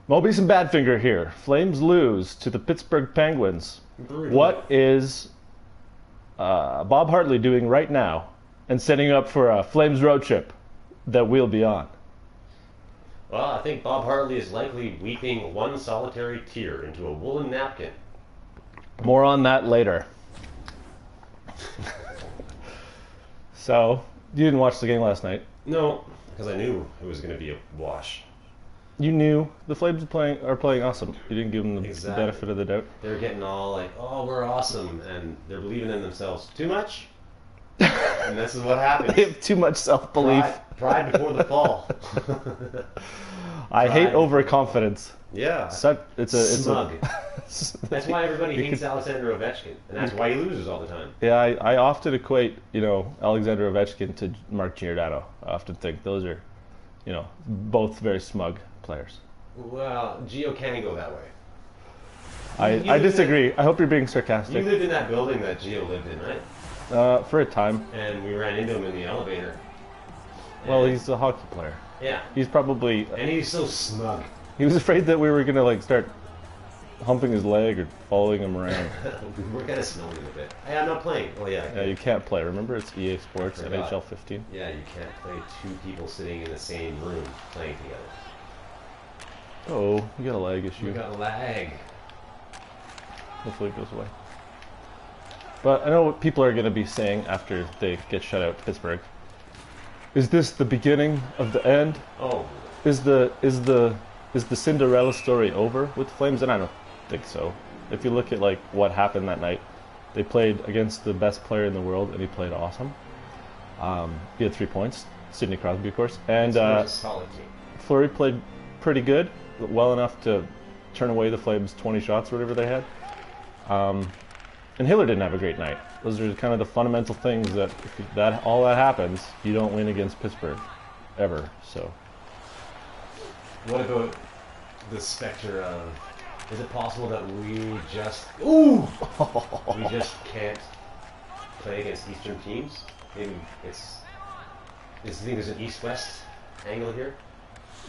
Mobius and Badfinger here. Flames lose to the Pittsburgh Penguins. Brutal. What is Bob Hartley doing right now and setting up for a Flames road trip that we'll be on? Well, I think Bob Hartley is likely weeping one solitary tear into a woolen napkin. More on that later. So, you didn't watch the game last night. No, because I knew it was going to be a wash. You knew the Flames are playing awesome. You didn't give them the Exactly. benefit of the doubt. They're getting all like, oh, we're awesome, and they're believing in themselves too much. And this is what happens. They have too much self-belief. Pride before the fall. I hate overconfidence. Yeah. It's smug. That's why everybody hates Alexander Ovechkin, and that's why he loses all the time. Yeah, I often equate, Alexander Ovechkin to Mark Giordano. I often think those are, both very smug players. Well, Gio can go that way. I disagree. I hope you're being sarcastic. You lived in that building that Gio lived in, right? For a time. And we ran into him in the elevator. Well, he's a hockey player. Yeah. He's probably... And he's so smug. He was afraid that we were going to, start humping his leg or following him around. We're kind of smelling him a bit. Hey, I'm not playing. Oh, yeah. Yeah, you can't play. Remember, it's EA Sports, NHL15. Yeah, you can't play two people sitting in the same room playing together. Oh, you got a lag issue. You got a lag. Hopefully it goes away. But I know what people are going to be saying after they get shut out Pittsburgh. Is this the beginning of the end? Oh. Is the Cinderella story over with the Flames? And I don't think so. If you look at what happened that night, they played against the best player in the world, and he played awesome. He had 3 points. Sidney Crosby, of course, and a solid team. Fleury played pretty good, well enough to turn away the Flames' 20 shots, or whatever they had. And Hiller didn't have a great night. Those are kind of the fundamental things that if all that happens, you don't win against Pittsburgh, ever. So. What about the specter of, is it possible that we just can't play against Eastern teams? Maybe you think there's an East-West angle here?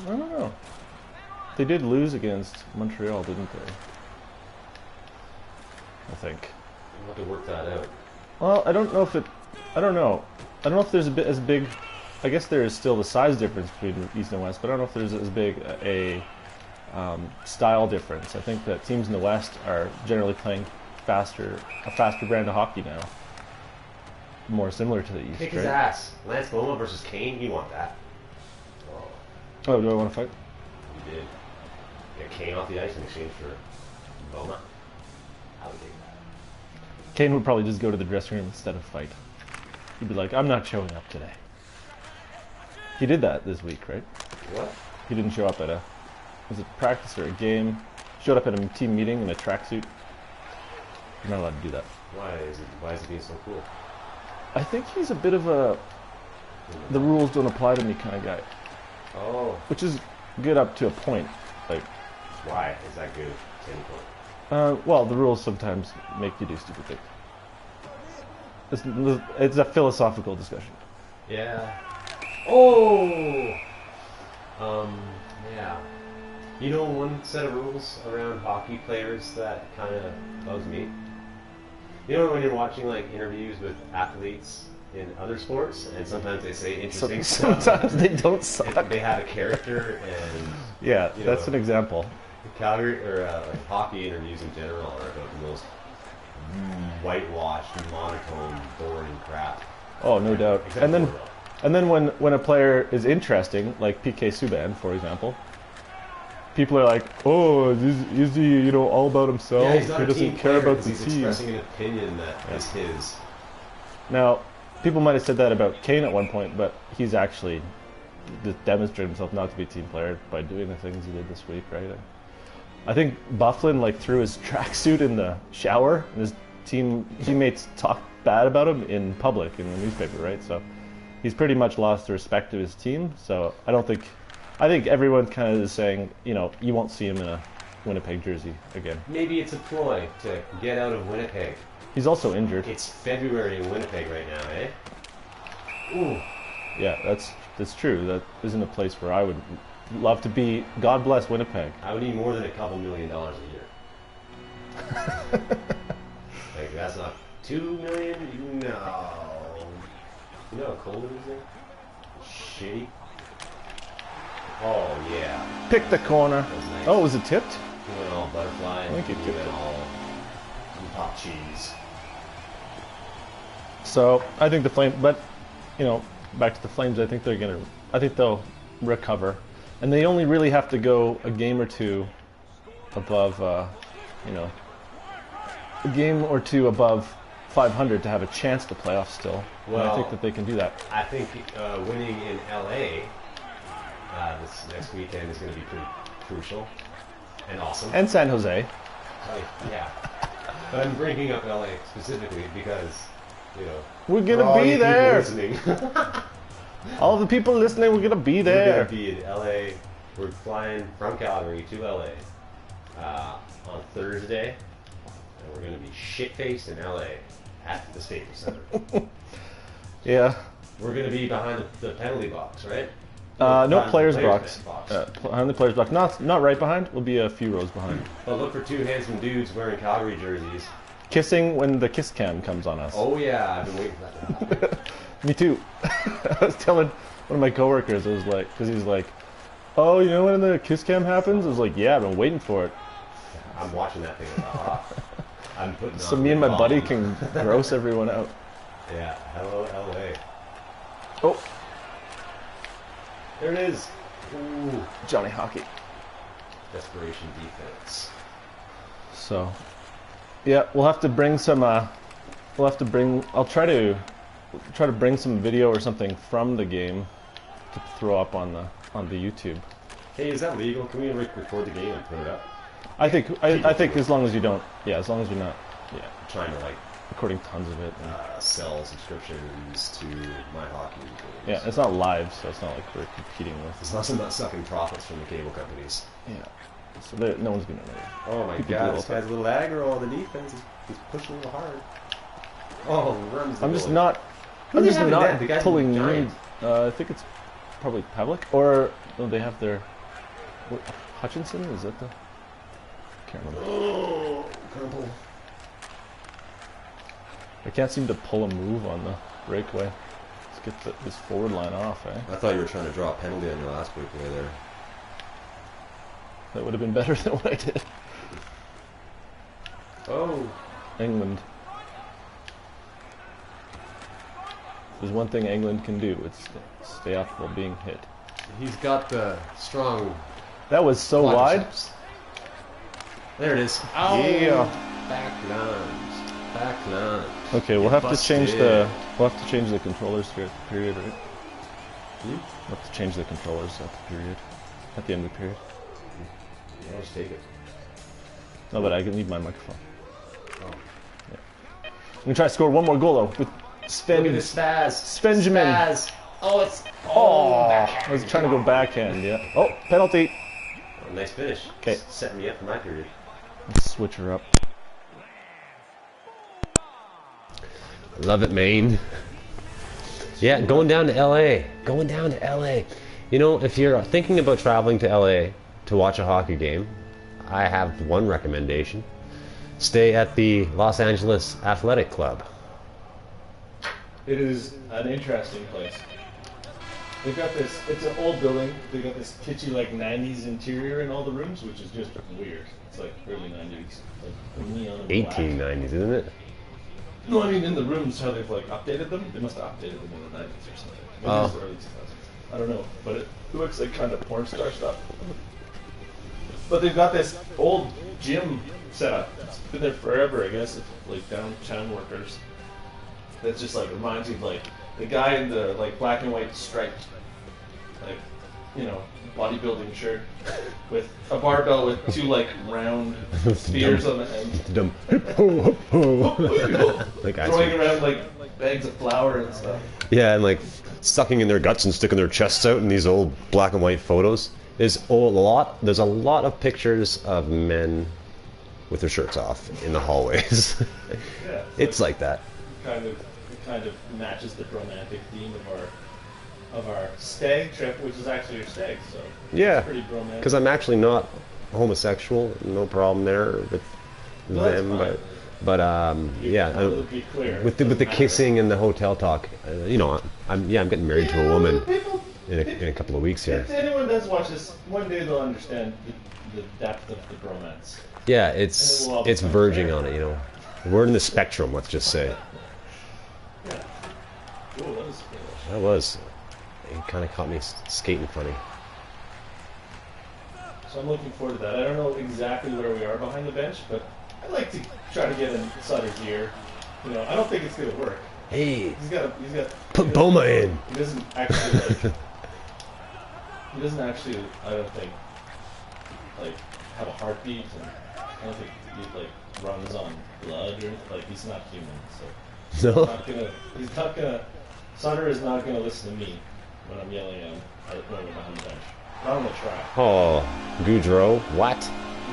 I don't know. They did lose against Montreal, didn't they? I think. We'll have to work that out. Well, I don't know if there's as big. I guess there is still the size difference between East and West, but I don't know if there's as big a style difference. I think that teams in the West are generally playing a faster brand of hockey now. More similar to the East, Kick right? his ass. Lance Boma versus Kane, you want that. Oh, do I want to fight? You did. Get Kane off the ice in exchange for Boma. I would take that. Kane would probably just go to the dressing room instead of fight. He'd be like, I'm not showing up today. He did that this week, right? What? He didn't show up at was it practice or a game? Showed up at a team meeting in a tracksuit. You're not allowed to do that. Why is it being so cool? I think he's a bit of a the rules don't apply to me kind of guy. Oh. Which is good up to a point. Why is that good to any point? Well, the rules sometimes make you do stupid things. It's a philosophical discussion. Yeah. Oh! Yeah. You know one set of rules around hockey players that kind of bugs me? You know when you're watching interviews with athletes in other sports, and sometimes they say interesting stuff. Sometimes they don't suck. They have a character, and yeah, that's an example. Calgary or hockey interviews in general are about the most whitewashed, monotone, boring crap. Oh, no doubt. And then when a player is interesting, like PK Subban, for example, people are like, "Oh, is he all about himself? Yeah, he's not he doesn't care about the he's team." expressing an opinion that is his. Now, people might have said that about Kane at one point, but he's actually demonstrated himself not to be a team player by doing the things he did this week, right? I think Bufflin threw his tracksuit in the shower, and his teammates talked bad about him in public in the newspaper, right? So he's pretty much lost the respect of his team. So I think everyone kind of is saying, you won't see him in a Winnipeg jersey again. Maybe it's a ploy to get out of Winnipeg. He's also injured. It's February in Winnipeg right now, eh? Ooh. Yeah, that's true. That isn't a place where I would love to be. God bless Winnipeg. I would need more than a couple $1 million a year. Like, that's not $2 million? No. You know how cold it is there? Shitty. Oh, yeah. Pick the corner. That was nice. Oh, was it tipped? You went all butterfly. I think you you tipped went it. all pop cheese. So I think the Flames, but back to the Flames. I think they'll recover, and they only really have to go a game or two above, a game or two above 500 to have a chance to playoffs still. And I think that they can do that. I think winning in LA this next weekend is going to be pretty crucial and awesome. And San Jose. Yeah. But I'm bringing up LA specifically because, We're for gonna all be you people there. listening, All the people listening, we're gonna be there. we're going to be in LA. We're flying from Calgary to LA on Thursday, and we're going to be shit-faced in LA at the Staples Center. Yeah. We're going to be behind the penalty box, right? No Behind the players' box. box. Behind the players' box. Not right behind. We'll be a few rows behind. But look for two handsome dudes wearing Calgary jerseys. Kissing when the kiss cam comes on us. Oh yeah, I've been waiting for that to happen. Me too. I was telling one of my coworkers, I was like, because he's like, oh, you know when the kiss cam happens? I was like, yeah, I've been waiting for it. I'm watching that thing. I'm putting So on me and my the buddy bomb. can gross everyone out. Yeah, hello LA. Oh, There it is. Ooh, Johnny Hockey. desperation defense. So, yeah, we'll have to bring some. We'll have to bring. I'll try to bring some video or something from the game to throw up on the YouTube. Hey, is that legal? Can we record the game and put it up? I think as long as you don't. Yeah, as long as you're not. Yeah, I'm trying to recording tons of it. And, sell subscriptions to my hockey games. yeah, it's not live, so it's not like we're competing with. It's not about sucking profits from the cable companies. Yeah. So no one's gonna know. Oh my People do god, all this the time. guy's a little aggro on the defense. He's pushing a little hard. Oh, runs the I'm just goalie. not. Who I'm do they just have in not net? The guy's pulling giant. lead. I think it's probably Pavlik or no, they have their Hutchinson. Is that the? Can't remember. Oh, crumple. I can't seem to pull a move on the breakaway. Let's get this forward line off, eh? I thought you were trying to draw a penalty on your last breakaway there. That would have been better than what I did. Oh. England. There's one thing England can do. It's stay off while being hit. He's got the strong That was so wide. quadriceps. There it is. Oh. Yeah. Back lunge. Back lunge. Okay, we'll Get have to change busted. the controllers here at the period, right? Hmm? We'll have to change the controllers at the period. At the end of the period. Yeah, I'll just take it. No, but I can leave my microphone. Oh. I'm gonna try to score one more goal though with Sven. Look at this spaz. Svenjamin. Spaz. Oh, it's. Oh, backhand. I was trying to go backhand. Yeah. Oh, penalty. Oh, nice finish. 'Kay. Setting me up for my period. Switch her up. Love it, Maine. Yeah, going down to LA. Going down to LA. You know, if you're thinking about traveling to LA to watch a hockey game, I have one recommendation. Stay at the Los Angeles Athletic Club. It is an interesting place. They've got this, it's an old building, they've got this kitschy like 90s interior in all the rooms, which is just weird. It's like early 90s. Like neon and black. 1890s, isn't it? No, I mean in the rooms, how they've like updated them. They must have updated them in the 90s or something. Maybe Oh. it's the early 2000s. I don't know, but it looks like kind of porn star stuff. But they've got this old gym set up. It's been there forever, I guess. It's like downtown workers. That just like reminds you of like the guy in the like black and white striped, like, bodybuilding shirt with a barbell with two like round spears on the end. Dumb. Like ice Throwing cream. around like bags of flour and stuff. Yeah, and like sucking in their guts and sticking their chests out in these old black and white photos. There's a lot of pictures of men with their shirts off in the hallways. Yeah, It's like that. it kind of matches the romantic theme of our stag trip, which is actually your stag, so Yeah, it's pretty bromance. because I'm actually not homosexual. No problem there with them, fine. but yeah. Let's be clear. With the kissing and the hotel talk, you know, I'm getting married to a woman People, in a couple of weeks here. if anyone does watch this, one day they'll understand the depth of the bromance. Yeah, And it it's will all be fine. verging on it. You know, we're in the spectrum. Let's just say Yeah. Ooh, that was good. that was. It kind of caught me skating funny. So I'm looking forward to that. I don't know exactly where we are behind the bench, but I'd like to try to get in Sutter's ear. You know, I don't think it's going to work. Hey, He's got. put Boma in. He doesn't actually like. He doesn't actually. I don't think. Like have a heartbeat, and I don't think he like runs on blood or anything. Like he's not human, so No. He's not gonna. Sutter is not gonna listen to me when I'm yelling at him when we're behind the bench. But I'm gonna try. Oh, Goudreau, what?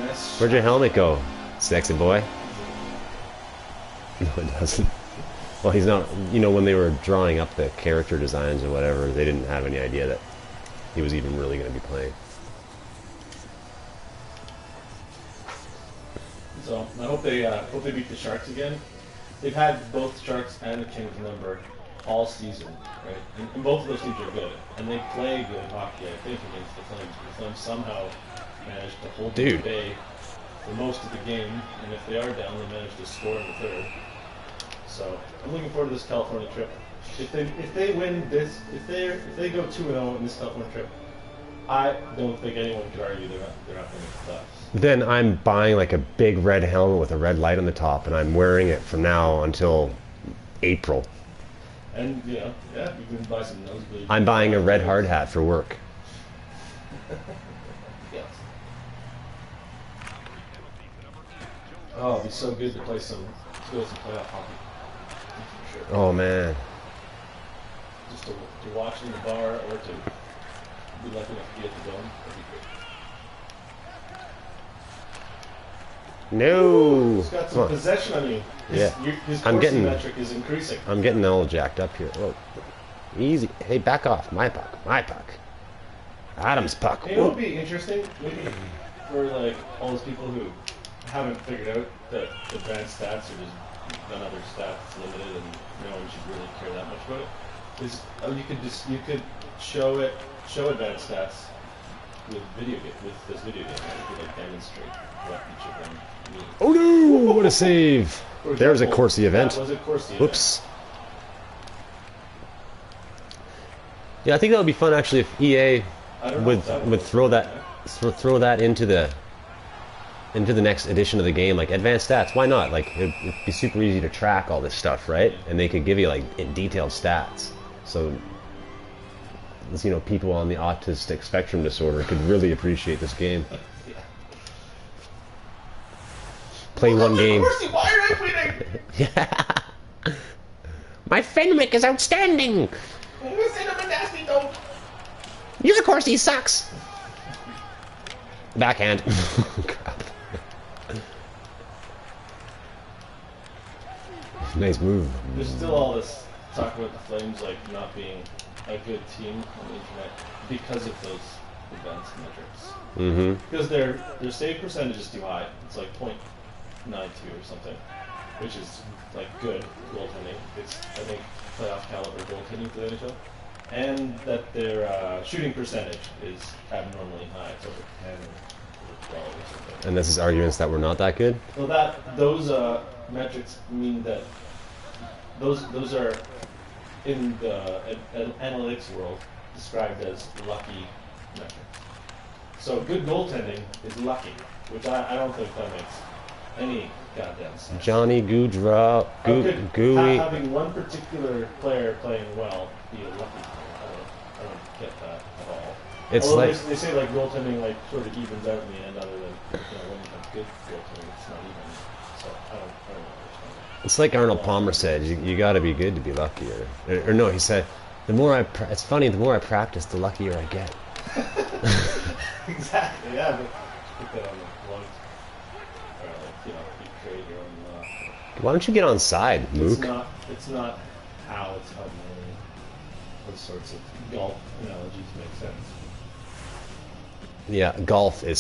Nice. Where'd your helmet go, sexy boy? No, it doesn't. Well, he's not. You know, when they were drawing up the character designs or whatever, they didn't have any idea that he was even really going to be playing. So I hope they beat the Sharks again. They've had both Sharks and the Kings number all season, right? And both of those teams are good, and they play good hockey. I think against the Flames. The Flames somehow managed to hold them at bay for most of the game, and if they are down, they managed to score in the third. So I'm looking forward to this California trip. If they win this, if they go 2-0 in this California trip, I don't think anyone could argue they're not going to playoffs. Then I'm buying like a big red helmet with a red light on the top, and I'm wearing it from now until April. And you know, yeah, you can buy some nosebleed. I'm buying a red hard hat for work. Yes. Oh, it'd be so good to play some playoff hockey. For sure. Oh man. Just to watch in the bar or to be lucky enough to get the dome. That'd be great. No. He's got Come some on. possession on you. His I'm Corsi getting- metric is increasing. I'm getting all jacked up here. Whoa. Easy. Hey, back off. My puck. My puck. Adam's puck. You know what would be interesting? Maybe for like all those people who haven't figured out that advanced stats are just another stats limited and no one should really care that much about it. Is you could show advanced stats with this video game. You could like demonstrate what each of them means. Oh no! What a save! For There's a example, Corsi event. That was a Corsi Whoops. Yeah, I think that would be fun actually if EA I don't know would if that would throw that into the next edition of the game, like advanced stats. Why not? Like it'd be super easy to track all this stuff, right? And they could give you like detailed stats. So you know, people on the autistic spectrum disorder could really appreciate this game. Yeah. Play one game. Corsi, why are I winning? Yeah. My Fenwick is outstanding. Listen, I'm a nasty dog. Use a course, he sucks. Backhand. Crap. Nice move. There's still all this talk about the Flames like not being a good team on the internet because of those advanced metrics. Mm-hmm. Because their save percentage is too high. It's like .92 or something, which is like good goaltending. It's I think playoff caliber goaltending for the NHL. And that their shooting percentage is abnormally high. It's over 10 or 12 or something. And this is arguments that we're not that good? So those metrics mean that those are in the analytics world described as lucky metrics. So good goaltending is lucky, which I don't think that makes any goddamn sense. Johnny Goudreau, Gooey. Having one particular player playing well be a lucky thing. I don't get that at all. It's Although like they say like goaltending like sort of evens out in the end, other than when you have good goaltending, it's not even. So I don't understand that. it's like Arnold Palmer said. You got to be good to be lucky, or no, he said, the more it's funny. The more I practice, the luckier I get. Exactly. Yeah, but put that on the quote. Or like you create your own. Why don't you get on side, Mook? It's not how it's how money. those sorts of golf analogies make sense. Yeah, golf is